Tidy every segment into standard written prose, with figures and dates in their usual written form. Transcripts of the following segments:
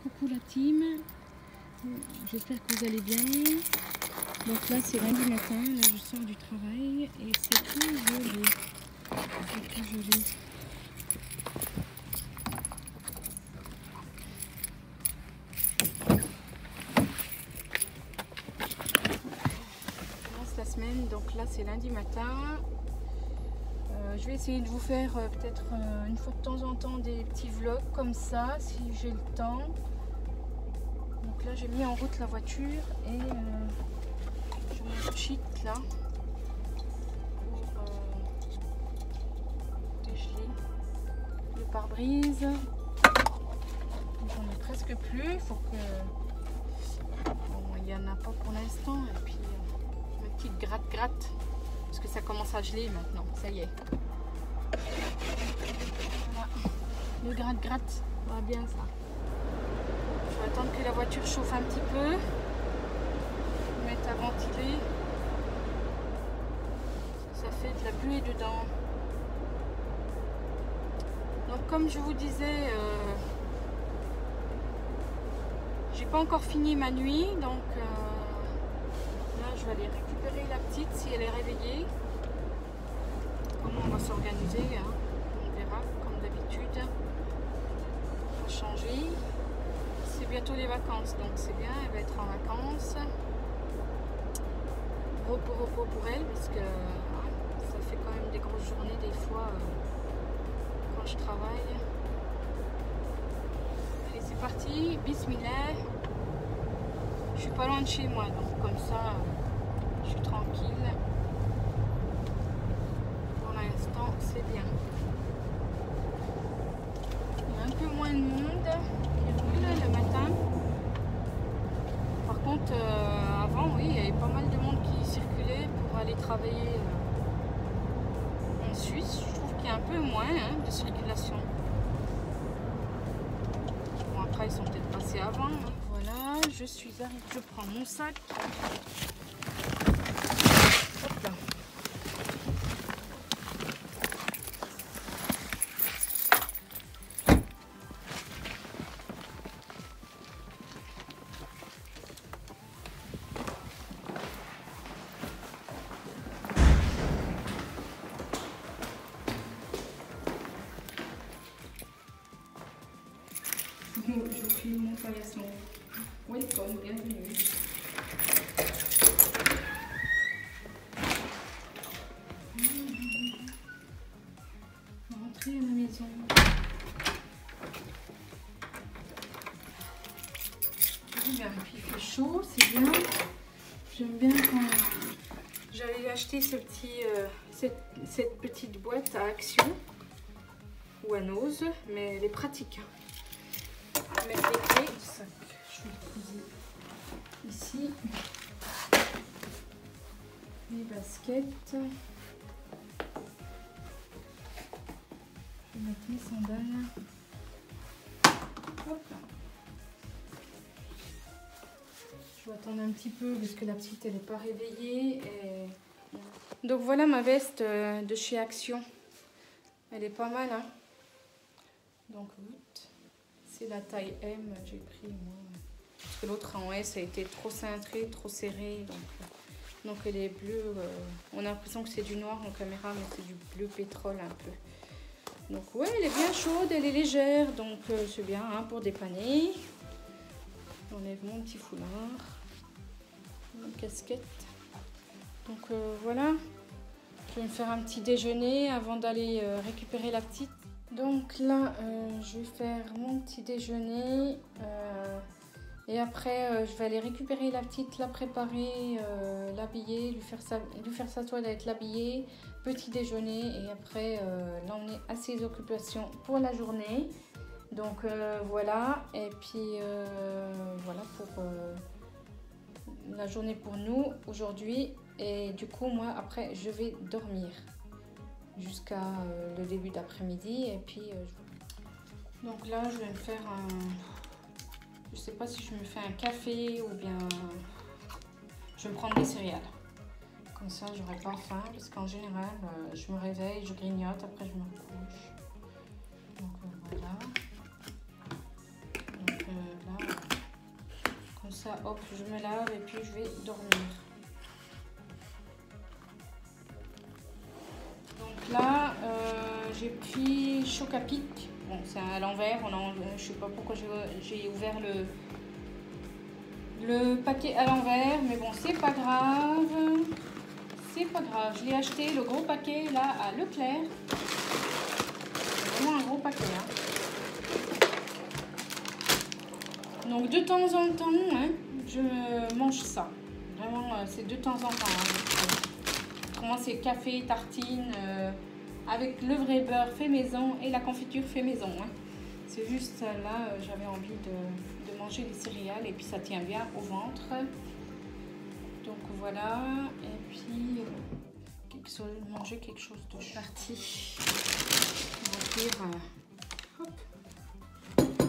Coucou la team, j'espère que vous allez bien. Donc là c'est lundi matin, là je sors du travail et c'est tout joli. C'est tout joli. On commence la semaine, donc là c'est lundi matin. Je vais essayer de vous faire peut-être une fois de temps en temps des petits vlogs comme ça si j'ai le temps. Donc là j'ai mis en route la voiture et je me cheat là pour dégeler le pare-brise. J'en ai presque plus, il faut que... Bon, il n'y en a pas pour l'instant. Et puis ma petite gratte-gratte, parce que ça commence à geler maintenant, ça y est. Voilà, le gratte-gratte, va bien ça. Je vais attendre que la voiture chauffe un petit peu, mettre à ventiler. Ça fait de la buée dedans. Donc comme je vous disais, j'ai pas encore fini ma nuit, donc là je vais aller récupérer la petite si elle est réveillée. Comment on va s'organiser, hein? On verra comme d'habitude. On va changer. C'est bientôt les vacances, donc c'est bien, elle va être en vacances. Repos pour elle, parce que ça fait quand même des grosses journées des fois quand je travaille. Allez, c'est parti, bismillah. Je suis pas loin de chez moi, donc comme ça, je suis tranquille. Pour l'instant, c'est bien. Il y a un peu moins de monde qui roule le matin. Par contre, avant, oui, il y avait pas mal de monde qui circulait pour aller travailler en Suisse. Je trouve qu'il y a un peu moins de circulation. Bon, après, ils sont peut-être passés avant. Hein. Voilà, je suis arrivée. Je prends mon sac. Hop là. Je filme mon paillasson. Welcome, bienvenue. On va rentrer à la maison. J'aime bien, puis il fait chaud, c'est bien. J'aime bien quand j'avais acheté ce petit, cette petite boîte à Action ou à Nose, mais elle est pratique. Mettre les clés, ça, je vais poser ici les baskets. Je vais mettre mes sandales. Hop là. Je vais attendre un petit peu parce que la petite elle n'est pas réveillée. Et... Donc voilà ma veste de chez Action. Elle est pas mal, hein. Donc c'est la taille M, j'ai pris moi. Parce que l'autre en S a été trop cintré, trop serré. Donc elle est bleue. On a l'impression que c'est du noir en caméra, mais c'est du bleu pétrole un peu. Donc ouais, elle est bien chaude, elle est légère. Donc c'est bien hein, pour dépanner. J'enlève mon petit foulard. Une casquette. Donc voilà. Je vais me faire un petit déjeuner avant d'aller récupérer la petite. Donc là, je vais faire mon petit déjeuner et après, je vais aller récupérer la petite, la préparer, l'habiller, lui faire sa toilette, l'habiller, petit déjeuner et après l'emmener à ses occupations pour la journée. Donc voilà, et puis voilà pour la journée pour nous aujourd'hui. Et du coup, moi, après, je vais dormir jusqu'à le début d'après-midi et puis donc là je vais me faire un, je sais pas si je me fais un café ou bien je vais me prendre des céréales comme ça j'aurai pas faim parce qu'en général je me réveille, je grignote, après je me couche. Donc voilà, donc là ça, hop, je me lave et puis je vais dormir. Donc là, j'ai pris Choc à Pic. Bon, c'est à l'envers. Je sais pas pourquoi j'ai ouvert le paquet à l'envers, mais bon, c'est pas grave. C'est pas grave. Je l'ai acheté, le gros paquet, là, à Leclerc. C'est vraiment un gros paquet, hein. Donc, de temps en temps, hein, je mange ça. Vraiment, c'est de temps en temps. Hein. Autrement, c'est café, tartine, avec le vrai beurre fait maison et la confiture fait maison. Hein. C'est juste là, j'avais envie de manger les céréales et puis ça tient bien au ventre. Donc voilà, et puis manger quelque chose de parti. On va faire, hop.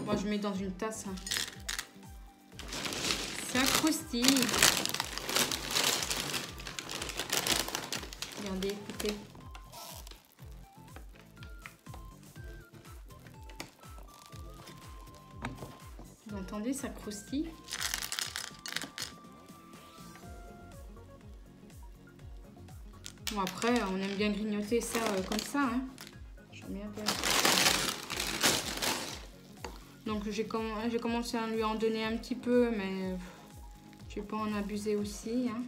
Moi je mets dans une tasse. Hein. Ça croustille. Regardez, écoutez. Vous entendez, ça croustille. Bon, après, on aime bien grignoter ça comme ça. Hein. J'aime bien. Donc, j'ai commencé à lui en donner un petit peu, mais je ne vais pas en abuser aussi. Hein.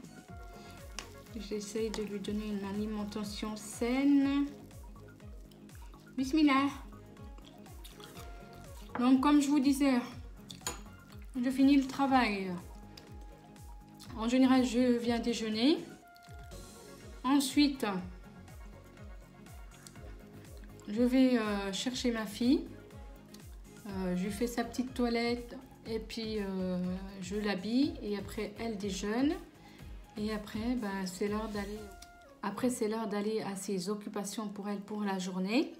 J'essaye de lui donner une alimentation saine. Bismillah. Donc, comme je vous disais, je finis le travail. En général, je viens déjeuner. Ensuite, je vais chercher ma fille. Je lui fais sa petite toilette et puis je l'habille. Et après, elle déjeune. Et après, ben, c'est l'heure d'aller. Après, c'est l'heure d'aller à ses occupations pour elle pour la journée.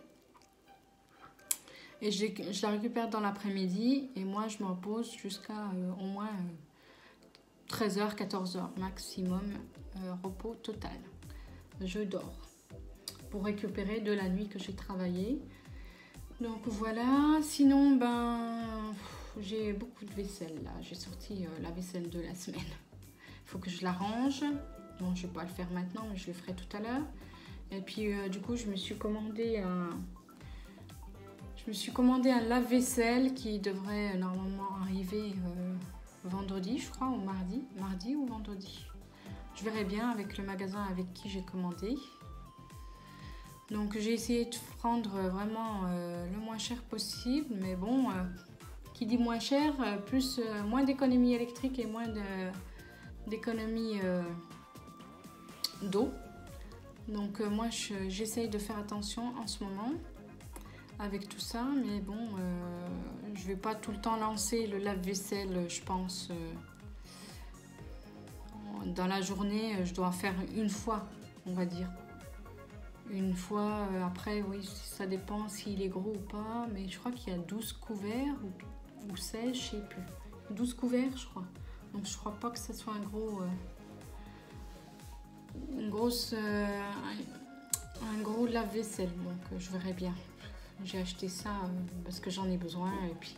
Et je la récupère dans l'après-midi. Et moi, je me repose jusqu'à au moins 13h, 14h maximum. Repos total. Je dors pour récupérer de la nuit que j'ai travaillé. Donc voilà. Sinon, ben, j'ai beaucoup de vaisselle là. J'ai sorti la vaisselle de la semaine. Il faut que je la range. Bon, je ne vais pas le faire maintenant, mais je le ferai tout à l'heure. Et puis, du coup, je me suis commandé un lave-vaisselle qui devrait normalement arriver vendredi, je crois, ou mardi. Mardi ou vendredi. Je verrai bien avec le magasin avec qui j'ai commandé. Donc, j'ai essayé de prendre vraiment le moins cher possible. Mais bon, qui dit moins cher, plus moins d'économie électrique et moins d'économie d'eau. Donc moi j'essaye de faire attention en ce moment avec tout ça, mais bon je vais pas tout le temps lancer le lave-vaisselle. Je pense dans la journée je dois faire une fois, on va dire une fois. Après oui, ça dépend s'il est gros ou pas, mais je crois qu'il y a 12 couverts ou 16, je sais plus, 12 couverts je crois. Donc je crois pas que ce soit un gros lave-vaisselle. Donc je verrai bien. J'ai acheté ça parce que j'en ai besoin. Et puis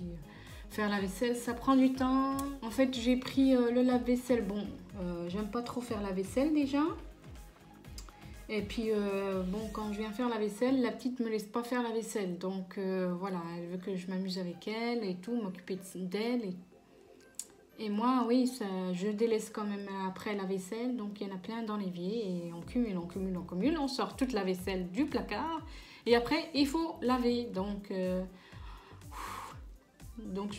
faire la vaisselle, ça prend du temps. En fait, j'ai pris le lave-vaisselle. Bon, j'aime pas trop faire la vaisselle déjà. Et puis bon, quand je viens faire la vaisselle, la petite me laisse pas faire la vaisselle. Donc voilà, elle veut que je m'amuse avec elle et tout, m'occuper d'elle et moi, oui, je délaisse quand même après la vaisselle. Donc, il y en a plein dans l'évier. Et on cumule, on cumule, on cumule. On sort toute la vaisselle du placard. Et après, il faut laver. Donc, je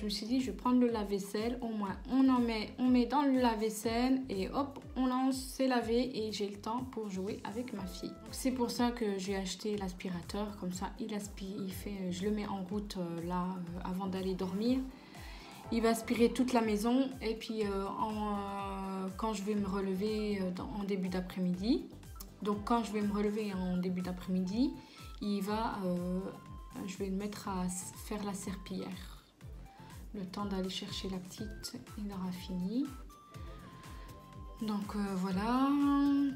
me suis dit, je vais prendre le lave-vaisselle. Au moins, on met dans le lave-vaisselle. Et hop, on lance, c'est lavé. Et j'ai le temps pour jouer avec ma fille. C'est pour ça que j'ai acheté l'aspirateur. Comme ça, il aspire, je le mets en route là, avant d'aller dormir. Il va aspirer toute la maison et puis quand je vais me relever en début d'après-midi, donc quand je vais me relever en début d'après-midi, je vais le mettre à faire la serpillière. Le temps d'aller chercher la petite, il aura fini. Donc voilà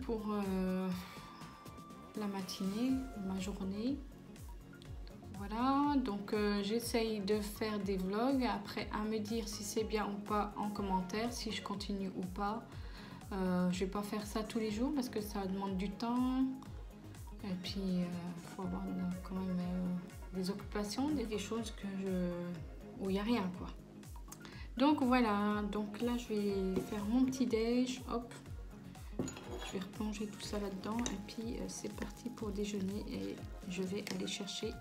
pour la matinée, ma journée. Voilà, donc j'essaye de faire des vlogs, après à me dire si c'est bien ou pas en commentaire, si je continue ou pas. Je vais pas faire ça tous les jours parce que ça demande du temps. Et puis il faut avoir quand même des occupations, des choses où il n'y a rien quoi. Donc voilà, donc là je vais faire mon petit déj, hop. Je vais replonger tout ça là-dedans et puis c'est parti pour déjeuner et je vais aller chercher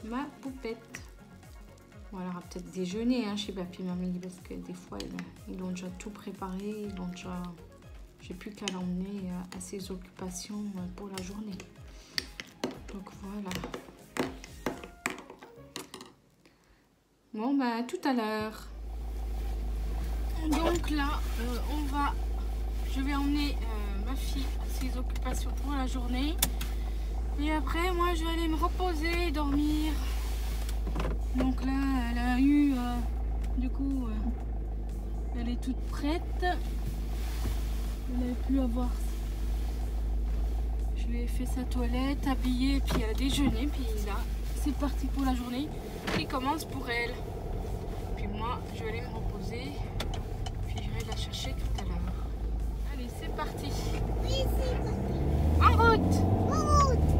ma poupette. Bon, elle aura peut-être déjeuner chez Papy Mamie parce que des fois ils ont déjà tout préparé, j'ai plus qu'à l'emmener à ses occupations pour la journée. Donc voilà. Bon ben à tout à l'heure. Donc là je vais emmener ma fille à ses occupations pour la journée. Et après, moi, je vais aller me reposer, dormir. Donc là, elle a eu, du coup, elle est toute prête. Elle a pu avoir. Je lui ai fait sa toilette, habillée, puis elle a déjeuné. Puis là, c'est parti pour la journée qui commence pour elle. Puis moi, je vais aller me reposer. Puis je vais la chercher tout à l'heure. Allez, c'est parti. Oui, c'est parti. En route. En route.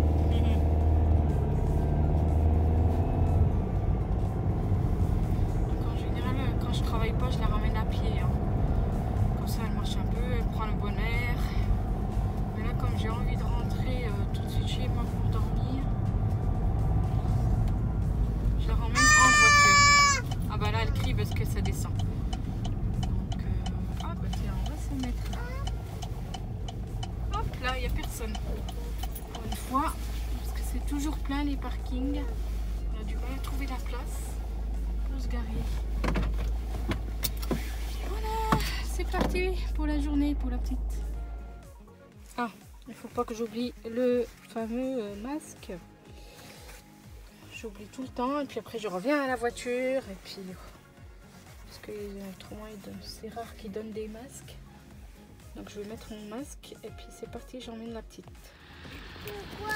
Donc en général, quand je travaille pas, je la ramène à pied. Comme ça, elle marche un peu, elle prend le bon air. Mais là, comme j'ai envie de rentrer tout de suite chez moi pour dormir, je la ramène en voiture. Ah bah là, elle crie parce que ça descend. Donc, ah bah tiens, on va se mettre là. Hop là, il n'y a personne. Pour une fois, parce que c'est toujours plein les parkings. On a du mal à trouver la place pour se garer. Voilà, c'est parti pour la journée, pour la petite. Ah, il ne faut pas que j'oublie le fameux masque. J'oublie tout le temps et puis après je reviens à la voiture et puis parce que autrement c'est rare qu'ils donnent des masques. Donc je vais mettre mon masque et puis c'est parti, j'emmène la petite. Pourquoi,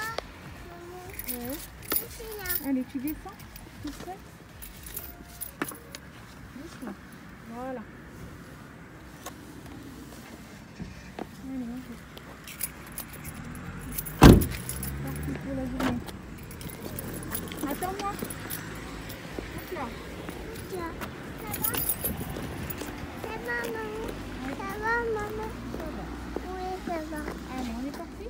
maman? Ouais. C'est là. Allez, tu descends tout seul. Doucement. Voilà. Allez, on va. Parti pour la journée. Attends-moi. Hop là. Tiens, ça va? Ça va, maman? Ça va, maman? Ça va. Oui, ça va. Allez, on est parti.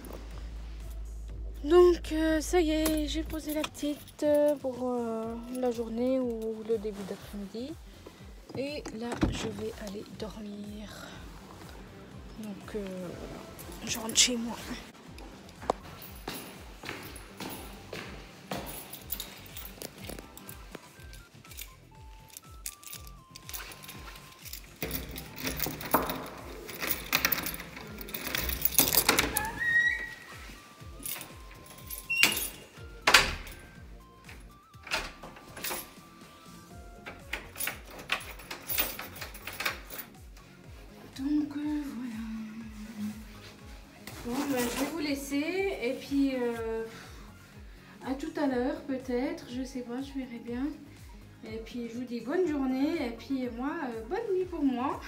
Donc ça y est, j'ai posé la petite pour la journée ou le début d'après-midi. Et là, je vais aller dormir. Donc je rentre chez moi. Donc voilà. Bon, ben, je vais vous laisser et puis à tout à l'heure peut-être, je sais pas, je verrai bien. Et puis je vous dis bonne journée et puis moi, bonne nuit pour moi.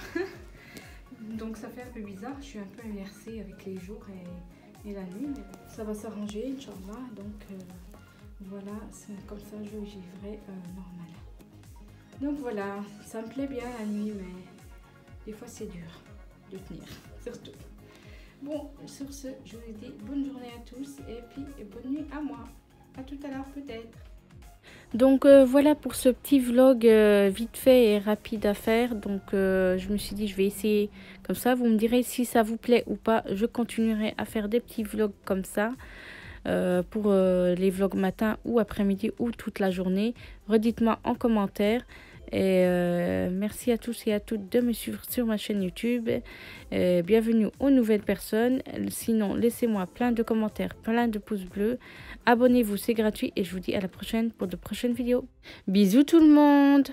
Donc ça fait un peu bizarre, je suis un peu inversée avec les jours et la nuit, mais ça va s'arranger, Inch'Allah. Donc voilà, c'est comme ça je vivrai normal. Donc voilà, ça me plaît bien la nuit, mais des fois c'est dur de tenir, surtout. Bon, sur ce, je vous dis bonne journée à tous et puis bonne nuit à moi. À tout à l'heure peut-être. Donc voilà pour ce petit vlog vite fait et rapide à faire. Donc je me suis dit je vais essayer comme ça. Vous me direz si ça vous plaît ou pas. Je continuerai à faire des petits vlogs comme ça. Pour les vlogs matin ou après-midi ou toute la journée. Redites-moi en commentaire. Et merci à tous et à toutes de me suivre sur ma chaîne YouTube. Bienvenue aux nouvelles personnes. Sinon, laissez-moi plein de commentaires, plein de pouces bleus. Abonnez-vous, c'est gratuit. Et je vous dis à la prochaine pour de prochaines vidéos. Bisous tout le monde!